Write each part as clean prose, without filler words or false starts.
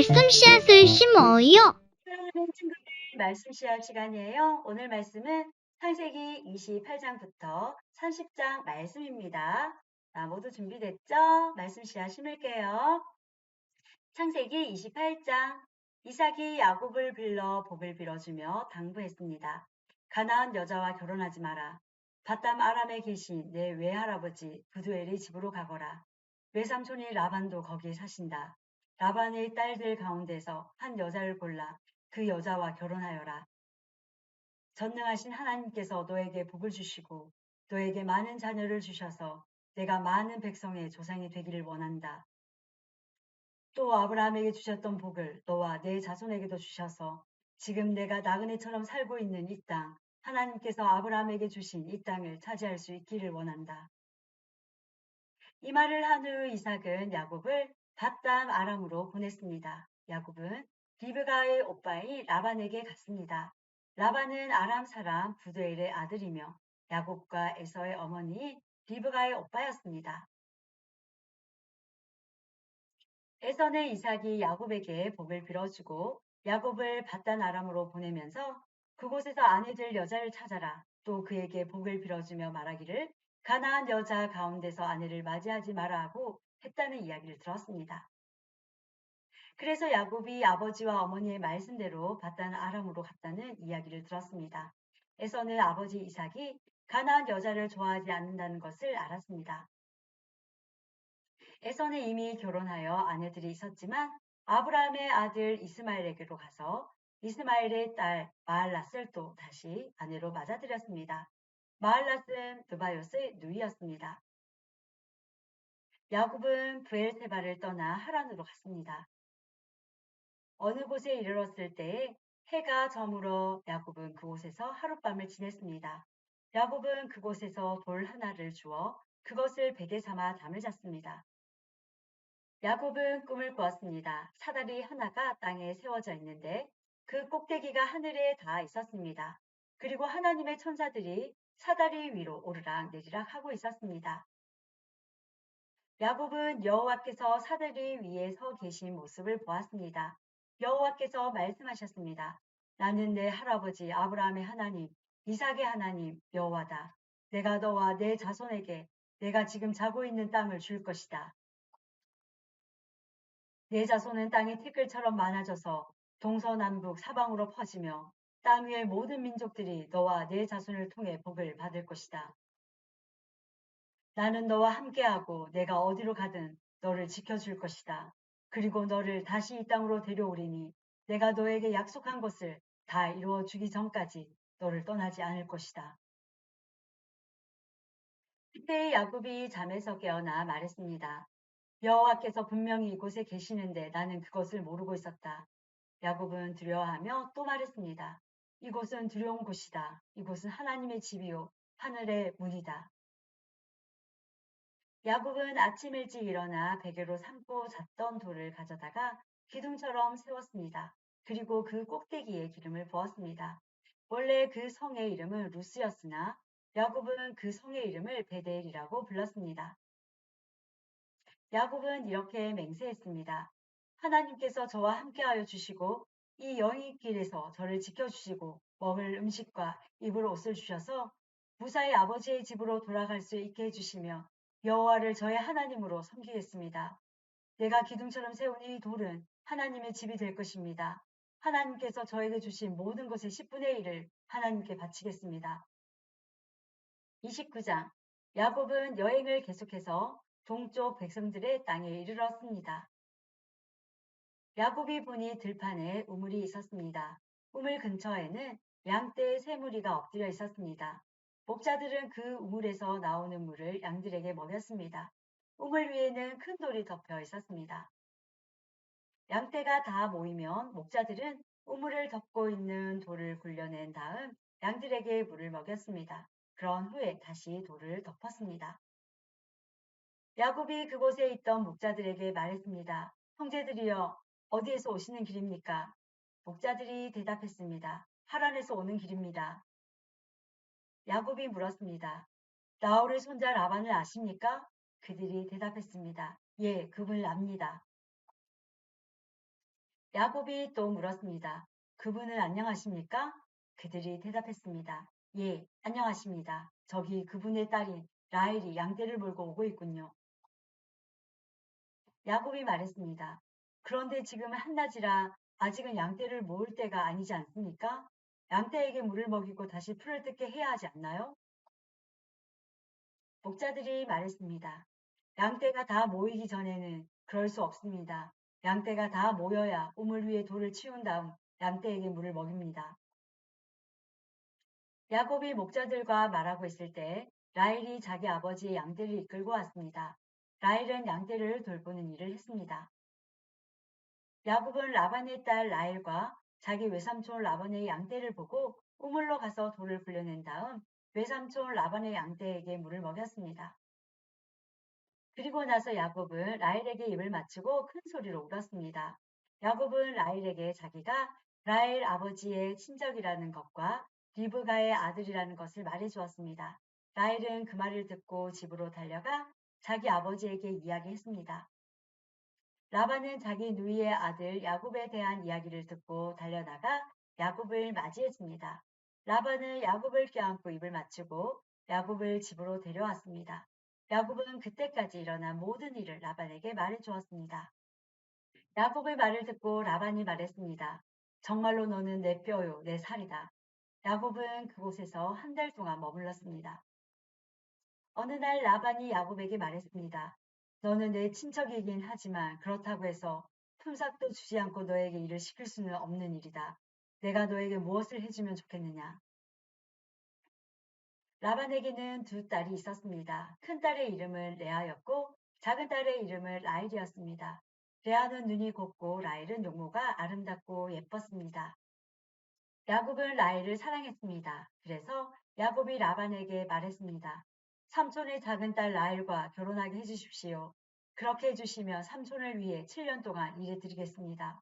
말씀 씨앗을 심어요. 사랑하는 친구들, 말씀 씨앗 시간이에요. 오늘 말씀은 창세기 28장부터 30장 말씀입니다. 자, 모두 준비됐죠? 말씀 씨앗 심을게요. 창세기 28장. 이삭이 야곱을 불러 복을 빌어주며 당부했습니다. 가나안 여자와 결혼하지 마라. 바담 아람에 계신 내 외할아버지 부두엘의 집으로 가거라. 외삼촌이 라반도 거기에 사신다. 라반의 딸들 가운데서 한 여자를 골라 그 여자와 결혼하여라. 전능하신 하나님께서 너에게 복을 주시고 너에게 많은 자녀를 주셔서 내가 많은 백성의 조상이 되기를 원한다. 또 아브라함에게 주셨던 복을 너와 내 자손에게도 주셔서 지금 내가 나그네처럼 살고 있는 이 땅, 하나님께서 아브라함에게 주신 이 땅을 차지할 수 있기를 원한다. 이 말을 한 후 이삭은 야곱을 밧담 아람으로 보냈습니다. 야곱은 리브가의 오빠인 라반에게 갔습니다. 라반은 아람 사람 부두엘의 아들이며 야곱과 에서의 어머니 리브가의 오빠였습니다. 에서는 이삭이 야곱에게 복을 빌어주고 야곱을 밧단 아람으로 보내면서 그곳에서 아내될 여자를 찾아라. 또 그에게 복을 빌어주며 말하기를 가나안 여자 가운데서 아내를 맞이하지 마라 하고 했다는 이야기를 들었습니다. 그래서 야곱이 아버지와 어머니의 말씀대로 밧단 아람으로 갔다는 이야기를 들었습니다. 에서는 아버지 이삭이 가나안 여자를 좋아하지 않는다는 것을 알았습니다. 에서는 이미 결혼하여 아내들이 있었지만 아브라함의 아들 이스마엘에게로 가서 이스마엘의 딸 마할랏을 또 다시 아내로 맞아들였습니다. 마할랏은 느바요스의 누이였습니다. 야곱은 브엘세바를 떠나 하란으로 갔습니다. 어느 곳에 이르렀을 때에 해가 저물어 야곱은 그곳에서 하룻밤을 지냈습니다. 야곱은 그곳에서 돌 하나를 주어 그것을 베개 삼아 잠을 잤습니다. 야곱은 꿈을 꾸었습니다. 사다리 하나가 땅에 세워져 있는데 그 꼭대기가 하늘에 닿아 있었습니다. 그리고 하나님의 천사들이 사다리 위로 오르락 내리락 하고 있었습니다. 야곱은 여호와께서 사다리 위에 서 계신 모습을 보았습니다. 여호와께서 말씀하셨습니다. 나는 내 할아버지 아브라함의 하나님, 이삭의 하나님 여호와다. 내가 너와 내 자손에게 내가 지금 자고 있는 땅을 줄 것이다. 내 자손은 땅이 티끌처럼 많아져서 동서남북 사방으로 퍼지며 땅 위의 모든 민족들이 너와 내 자손을 통해 복을 받을 것이다. 나는 너와 함께하고 내가 어디로 가든 너를 지켜줄 것이다. 그리고 너를 다시 이 땅으로 데려오리니 내가 너에게 약속한 것을 다 이루어 주기 전까지 너를 떠나지 않을 것이다. 그때 야곱이 잠에서 깨어나 말했습니다. 여호와께서 분명히 이곳에 계시는데 나는 그것을 모르고 있었다. 야곱은 두려워하며 또 말했습니다. 이곳은 두려운 곳이다. 이곳은 하나님의 집이요 하늘의 문이다. 야곱은 아침 일찍 일어나 베개로 삼고 잤던 돌을 가져다가 기둥처럼 세웠습니다. 그리고 그 꼭대기에 기름을 부었습니다. 원래 그 성의 이름은 루스였으나 야곱은 그 성의 이름을 베델이라고 불렀습니다. 야곱은 이렇게 맹세했습니다. 하나님께서 저와 함께하여 주시고 이 여행길에서 저를 지켜주시고 먹을 음식과 입을 옷을 주셔서 무사히 아버지의 집으로 돌아갈 수 있게 해주시며 여호와를 저의 하나님으로 섬기겠습니다. 내가 기둥처럼 세운 이 돌은 하나님의 집이 될 것입니다. 하나님께서 저에게 주신 모든 것의 10분의 1을 하나님께 바치겠습니다. 29장. 야곱은 여행을 계속해서 동쪽 백성들의 땅에 이르렀습니다. 야곱이 보니 들판에 우물이 있었습니다. 우물 근처에는 양떼의 세 무리가 엎드려 있었습니다. 목자들은 그 우물에서 나오는 물을 양들에게 먹였습니다. 우물 위에는 큰 돌이 덮여 있었습니다. 양떼가 다 모이면 목자들은 우물을 덮고 있는 돌을 굴려낸 다음 양들에게 물을 먹였습니다. 그런 후에 다시 돌을 덮었습니다. 야곱이 그곳에 있던 목자들에게 말했습니다. 형제들이여, 어디에서 오시는 길입니까? 목자들이 대답했습니다. 하란에서 오는 길입니다. 야곱이 물었습니다. 나홀의 손자 라반을 아십니까? 그들이 대답했습니다. 예, 그분을 압니다. 야곱이 또 물었습니다. 그분은 안녕하십니까? 그들이 대답했습니다. 예, 안녕하십니다. 저기 그분의 딸인 라헬이 양떼를 몰고 오고 있군요. 야곱이 말했습니다. 그런데 지금 한낮이라 아직은 양떼를 모을 때가 아니지 않습니까? 양떼에게 물을 먹이고 다시 풀을 뜯게 해야 하지 않나요? 목자들이 말했습니다. 양떼가 다 모이기 전에는 그럴 수 없습니다. 양떼가 다 모여야 우물 위에 돌을 치운 다음 양떼에게 물을 먹입니다. 야곱이 목자들과 말하고 있을 때 라헬이 자기 아버지의 양떼를 이끌고 왔습니다. 라헬은 양떼를 돌보는 일을 했습니다. 야곱은 라반의 딸 라헬과 자기 외삼촌 라반의 양떼를 보고 우물로 가서 돌을 불려낸 다음 외삼촌 라반의 양떼에게 물을 먹였습니다. 그리고 나서 야곱은 라헬에게 입을 맞추고 큰 소리로 울었습니다. 야곱은 라헬에게 자기가 라헬 아버지의 친척이라는 것과 리브가의 아들이라는 것을 말해 주었습니다. 라헬은 그 말을 듣고 집으로 달려가 자기 아버지에게 이야기했습니다. 라반은 자기 누이의 아들 야곱에 대한 이야기를 듣고 달려나가 야곱을 맞이했습니다. 라반은 야곱을 껴안고 입을 맞추고 야곱을 집으로 데려왔습니다. 야곱은 그때까지 일어난 모든 일을 라반에게 말해 주었습니다. 야곱의 말을 듣고 라반이 말했습니다. 정말로 너는 내 뼈요, 내 살이다. 야곱은 그곳에서 한 달 동안 머물렀습니다. 어느 날 라반이 야곱에게 말했습니다. 너는 내 친척이긴 하지만 그렇다고 해서 품삯도 주지 않고 너에게 일을 시킬 수는 없는 일이다. 내가 너에게 무엇을 해주면 좋겠느냐? 라반에게는 두 딸이 있었습니다. 큰 딸의 이름은 레아였고 작은 딸의 이름은 라헬이었습니다. 레아는 눈이 곱고 라헬은 용모가 아름답고 예뻤습니다. 야곱은 라헬을 사랑했습니다. 그래서 야곱이 라반에게 말했습니다. 삼촌의 작은 딸 라헬과 결혼하게 해주십시오. 그렇게 해주시면 삼촌을 위해 7년 동안 일해드리겠습니다.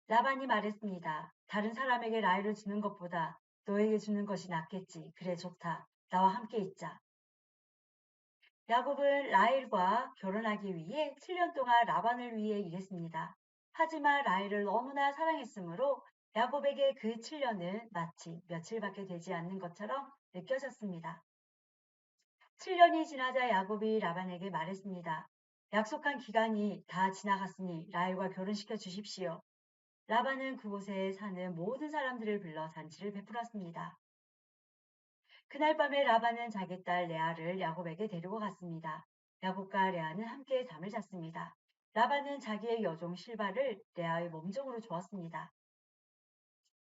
라반이 말했습니다. 다른 사람에게 라헬을 주는 것보다 너에게 주는 것이 낫겠지. 그래 좋다. 나와 함께 있자. 야곱은 라헬과 결혼하기 위해 7년 동안 라반을 위해 일했습니다. 하지만 라헬을 너무나 사랑했으므로 야곱에게 그 7년은 마치 며칠밖에 되지 않는 것처럼 느껴졌습니다. 7년이 지나자 야곱이 라반에게 말했습니다. 약속한 기간이 다 지나갔으니 라헬과 결혼시켜 주십시오. 라반은 그곳에 사는 모든 사람들을 불러 잔치를 베풀었습니다. 그날 밤에 라반은 자기 딸 레아를 야곱에게 데리고 갔습니다. 야곱과 레아는 함께 잠을 잤습니다. 라반은 자기의 여종 실바를 레아의 몸종으로 주었습니다.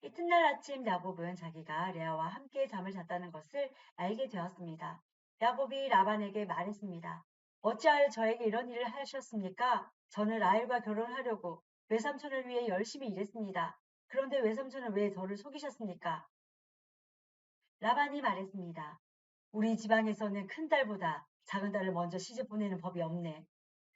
이튿날 아침 야곱은 자기가 레아와 함께 잠을 잤다는 것을 알게 되었습니다. 야곱이 라반에게 말했습니다. 어찌하여 저에게 이런 일을 하셨습니까? 저는 라헬과 결혼하려고 외삼촌을 위해 열심히 일했습니다. 그런데 외삼촌은 왜 저를 속이셨습니까? 라반이 말했습니다. 우리 지방에서는 큰 딸보다 작은 딸을 먼저 시집 보내는 법이 없네.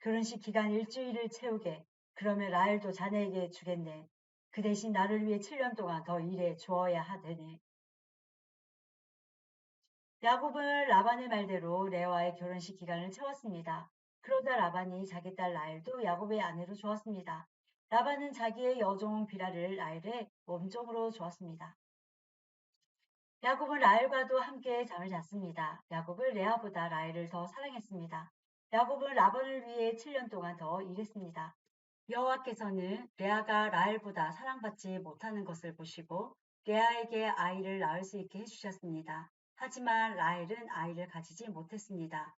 결혼식 기간 일주일을 채우게. 그러면 라헬도 자네에게 주겠네. 그 대신 나를 위해 7년 동안 더 일해 주어야 하되네. 야곱은 라반의 말대로 레아와의 결혼식 기간을 채웠습니다. 그러자 라반이 자기 딸 라헬도 야곱의 아내로 주었습니다. 라반은 자기의 여종 비라를 라헬의 몸종으로 주었습니다. 야곱은 라헬과도 함께 잠을 잤습니다. 야곱은 레아보다 라헬을 더 사랑했습니다. 야곱은 라반을 위해 7년 동안 더 일했습니다. 여호와께서는 레아가 라헬보다 사랑받지 못하는 것을 보시고 레아에게 아이를 낳을 수 있게 해주셨습니다. 하지만 라헬은 아이를 가지지 못했습니다.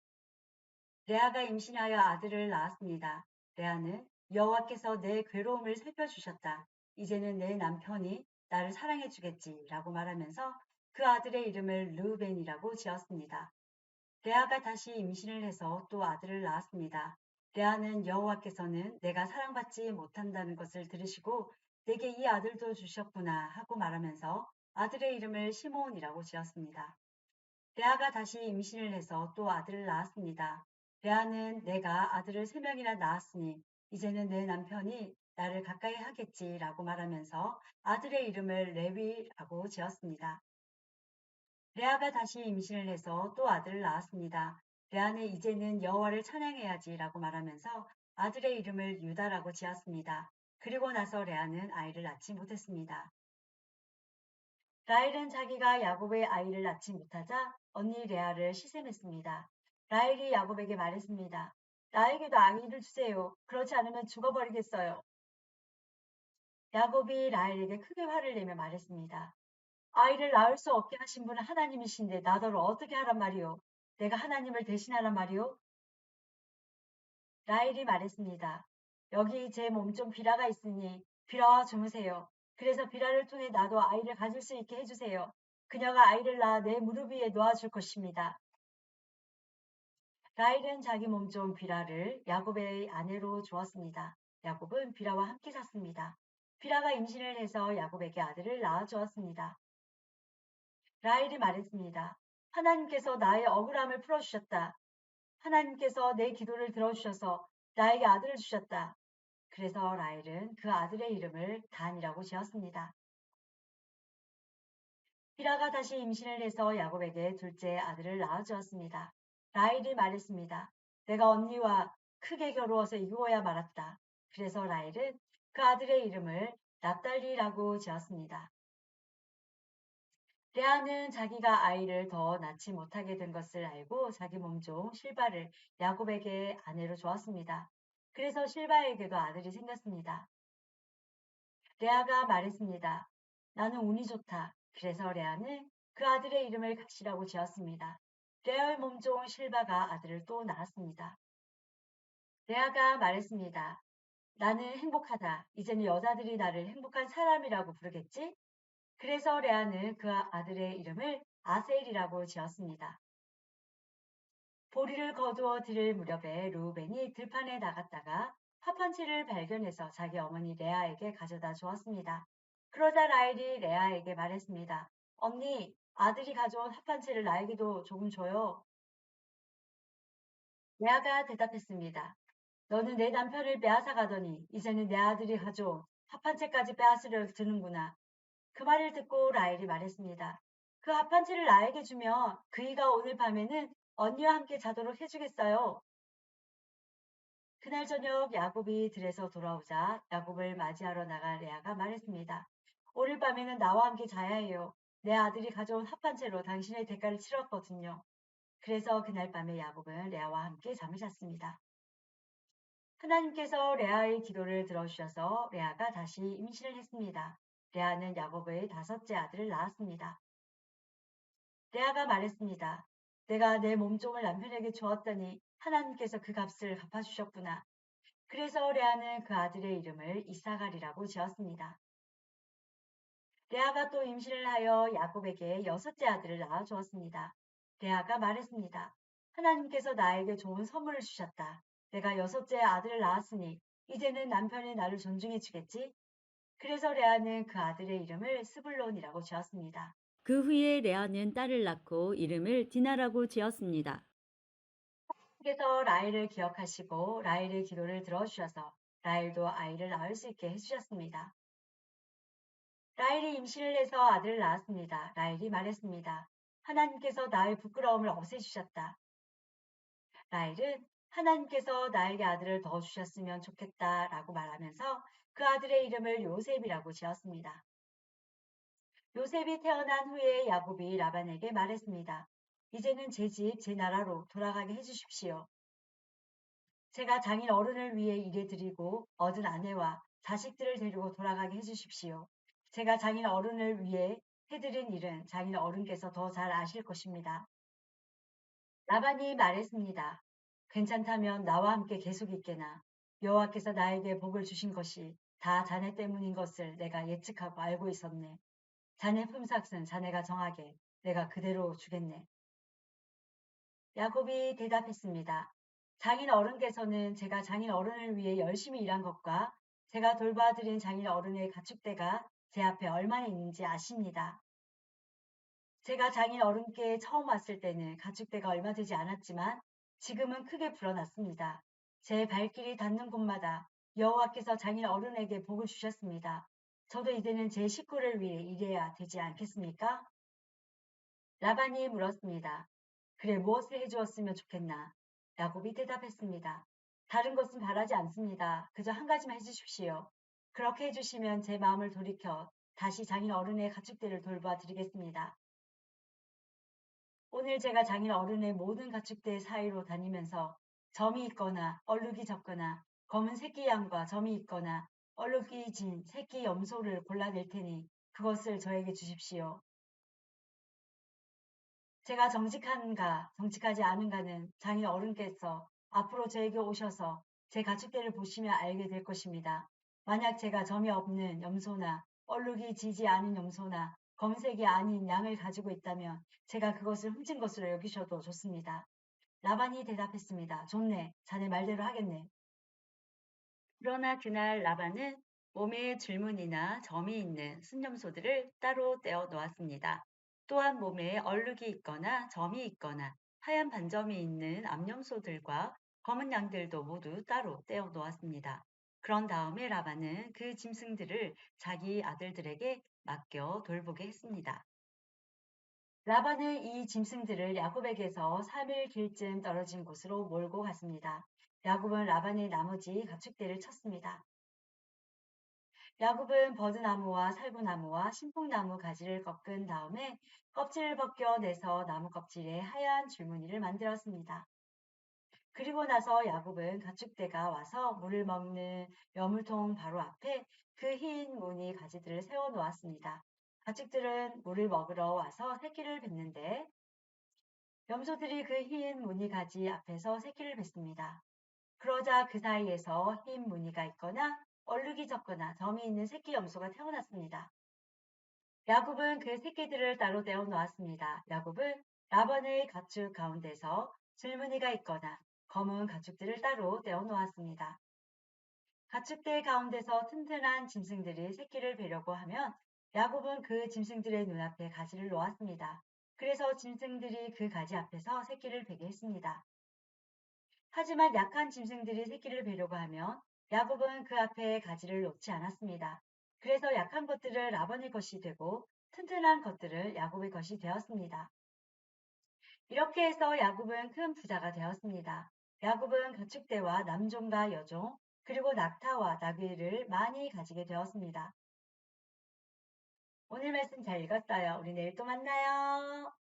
레아가 임신하여 아들을 낳았습니다. 레아는 여호와께서 내 괴로움을 살펴주셨다. 이제는 내 남편이 나를 사랑해 주겠지 라고 말하면서 그 아들의 이름을 르우벤이라고 지었습니다. 레아가 다시 임신을 해서 또 아들을 낳았습니다. 레아는 여호와께서는 내가 사랑받지 못한다는 것을 들으시고 내게 이 아들도 주셨구나 하고 말하면서 아들의 이름을 시므온이라고 지었습니다. 레아가 다시 임신을 해서 또 아들을 낳았습니다. 레아는 내가 아들을 3명이나 낳았으니 이제는 내 남편이 나를 가까이 하겠지라고 말하면서 아들의 이름을 레위라고 지었습니다. 레아가 다시 임신을 해서 또 아들을 낳았습니다. 레아는 이제는 여호와를 찬양해야지라고 말하면서 아들의 이름을 유다라고 지었습니다. 그리고 나서 레아는 아이를 낳지 못했습니다. 라헬은 자기가 야곱의 아이를 낳지 못하자 언니 레아를 시샘했습니다. 라헬이 야곱에게 말했습니다. 나에게도 아이를 주세요. 그렇지 않으면 죽어버리겠어요. 야곱이 라헬에게 크게 화를 내며 말했습니다. 아이를 낳을 수 없게 하신 분은 하나님이신데 나더러 어떻게 하란 말이오? 내가 하나님을 대신하란 말이오? 라헬이 말했습니다. 여기 제 몸 좀 비라가 있으니 비라와 주무세요. 그래서 비라를 통해 나도 아이를 가질 수 있게 해주세요. 그녀가 아이를 낳아 내 무릎 위에 놓아줄 것입니다. 라헬은 자기 몸 좀 비라를 야곱의 아내로 주었습니다. 야곱은 비라와 함께 잤습니다. 비라가 임신을 해서 야곱에게 아들을 낳아 주었습니다. 라헬이 말했습니다. 하나님께서 나의 억울함을 풀어주셨다. 하나님께서 내 기도를 들어주셔서 나에게 아들을 주셨다. 그래서 라헬은 그 아들의 이름을 단이라고 지었습니다. 비라가 다시 임신을 해서 야곱에게 둘째 아들을 낳아주었습니다. 라헬이 말했습니다. 내가 언니와 크게 겨루어서 이루어야 말았다. 그래서 라헬은 그 아들의 이름을 납달리라고 지었습니다. 레아는 자기가 아이를 더 낳지 못하게 된 것을 알고 자기 몸종 실바를 야곱에게 아내로 주었습니다. 그래서 실바에게도 아들이 생겼습니다. 레아가 말했습니다. 나는 운이 좋다. 그래서 레아는 그 아들의 이름을 갓이라고 지었습니다. 레아의 몸종 실바가 아들을 또 낳았습니다. 레아가 말했습니다. 나는 행복하다. 이제는 여자들이 나를 행복한 사람이라고 부르겠지? 그래서 레아는 그 아들의 이름을 아셀이라고 지었습니다. 보리를 거두어 들을 무렵에 루벤이 들판에 나갔다가 합판치를 발견해서 자기 어머니 레아에게 가져다 주었습니다. 그러자 라헬이 레아에게 말했습니다. 언니, 아들이 가져온 합판치를 나에게도 조금 줘요. 레아가 대답했습니다. 너는 내 남편을 빼앗아 가더니 이제는 내 아들이 가져온 합판치까지 빼앗으려 드는구나. 그 말을 듣고 라헬이 말했습니다. 그 합판치를 나에게 주면 그이가 오늘 밤에는 언니와 함께 자도록 해주겠어요. 그날 저녁 야곱이 들에서 돌아오자 야곱을 맞이하러 나간 레아가 말했습니다. 오늘 밤에는 나와 함께 자야 해요. 내 아들이 가져온 합판채로 당신의 대가를 치렀거든요. 그래서 그날 밤에 야곱은 레아와 함께 잠을 잤습니다. 하나님께서 레아의 기도를 들어주셔서 레아가 다시 임신을 했습니다. 레아는 야곱의 다섯째 아들을 낳았습니다. 레아가 말했습니다. 내가 내 몸종을 남편에게 주었더니 하나님께서 그 값을 갚아주셨구나. 그래서 레아는 그 아들의 이름을 이사갈이라고 지었습니다. 레아가 또 임신을 하여 야곱에게 여섯째 아들을 낳아 주었습니다. 레아가 말했습니다. 하나님께서 나에게 좋은 선물을 주셨다. 내가 여섯째 아들을 낳았으니 이제는 남편이 나를 존중해 주겠지? 그래서 레아는 그 아들의 이름을 스불론이라고 지었습니다. 그 후에 레아는 딸을 낳고 이름을 디나라고 지었습니다. 하나님께서 라헬을 기억하시고 라헬의 기도를 들어주셔서 라헬도 아이를 낳을 수 있게 해주셨습니다. 라헬이 임신을 해서 아들을 낳았습니다. 라헬이 말했습니다. 하나님께서 나의 부끄러움을 없애주셨다. 라헬은 하나님께서 나에게 아들을 더 주셨으면 좋겠다라고 말하면서 그 아들의 이름을 요셉이라고 지었습니다. 요셉이 태어난 후에 야곱이 라반에게 말했습니다. 이제는 제 집, 제 나라로 돌아가게 해주십시오. 제가 장인 어른을 위해 일해드리고 얻은 아내와 자식들을 데리고 돌아가게 해주십시오. 제가 장인 어른을 위해 해드린 일은 장인 어른께서 더 잘 아실 것입니다. 라반이 말했습니다. 괜찮다면 나와 함께 계속 있게나 여호와께서 나에게 복을 주신 것이 다 자네 때문인 것을 내가 예측하고 알고 있었네. 자네 품삯은 자네가 정하게 내가 그대로 주겠네. 야곱이 대답했습니다. 장인 어른께서는 제가 장인 어른을 위해 열심히 일한 것과 제가 돌봐드린 장인 어른의 가축대가 제 앞에 얼마나 있는지 아십니다. 제가 장인 어른께 처음 왔을 때는 가축대가 얼마 되지 않았지만 지금은 크게 불어났습니다. 제 발길이 닿는 곳마다 여호와께서 장인 어른에게 복을 주셨습니다. 저도 이제는 제 식구를 위해 일해야 되지 않겠습니까? 라반이 물었습니다. 그래 무엇을 해주었으면 좋겠나? 야곱이 대답했습니다. 다른 것은 바라지 않습니다. 그저 한 가지만 해주십시오. 그렇게 해주시면 제 마음을 돌이켜 다시 장인 어른의 가축대를 돌봐 드리겠습니다. 오늘 제가 장인 어른의 모든 가축대 사이로 다니면서 점이 있거나 얼룩이 적거나 검은 새끼 양과 점이 있거나 얼룩이 진 새끼 염소를 골라낼 테니 그것을 저에게 주십시오. 제가 정직한가 정직하지 않은가는 장인 어른께서 앞으로 저에게 오셔서 제 가축대를 보시면 알게 될 것입니다. 만약 제가 점이 없는 염소나 얼룩이 지지 않은 염소나 검색이 아닌 양을 가지고 있다면 제가 그것을 훔친 것으로 여기셔도 좋습니다. 라반이 대답했습니다. 좋네. 자네 말대로 하겠네. 그러나 그날 라반은 몸에 줄무늬나 점이 있는 순염소들을 따로 떼어 놓았습니다. 또한 몸에 얼룩이 있거나 점이 있거나 하얀 반점이 있는 암염소들과 검은 양들도 모두 따로 떼어 놓았습니다. 그런 다음에 라반은 그 짐승들을 자기 아들들에게 맡겨 돌보게 했습니다. 라반은 이 짐승들을 야곱에게서 3일 길쯤 떨어진 곳으로 몰고 갔습니다. 야곱은 라반의 나머지 가축대를 쳤습니다. 야곱은 버드나무와 살구나무와 신풍나무 가지를 꺾은 다음에 껍질을 벗겨내서 나무 껍질에 하얀 줄무늬를 만들었습니다. 그리고 나서 야곱은 가축대가 와서 물을 먹는 여물통 바로 앞에 그 흰 무늬 가지들을 세워 놓았습니다. 가축들은 물을 먹으러 와서 새끼를 뱉는데 염소들이 그 흰 무늬 가지 앞에서 새끼를 뱉습니다. 그러자 그 사이에서 흰 무늬가 있거나 얼룩이 적거나 점이 있는 새끼 염소가 태어났습니다. 야곱은 그 새끼들을 따로 떼어 놓았습니다. 야곱은 라반의 가축 가운데서 줄무늬가 있거나 검은 가축들을 따로 떼어 놓았습니다. 가축대 가운데서 튼튼한 짐승들이 새끼를 베려고 하면 야곱은 그 짐승들의 눈앞에 가지를 놓았습니다. 그래서 짐승들이 그 가지 앞에서 새끼를 베게 했습니다. 하지만 약한 짐승들이 새끼를 베려고 하면 야곱은 그 앞에 가지를 놓지 않았습니다. 그래서 약한 것들을 라반의 것이 되고 튼튼한 것들을 야곱의 것이 되었습니다. 이렇게 해서 야곱은 큰 부자가 되었습니다. 야곱은 가축대와 남종과 여종 그리고 낙타와 나귀를 많이 가지게 되었습니다. 오늘 말씀 잘 읽었어요. 우리 내일 또 만나요.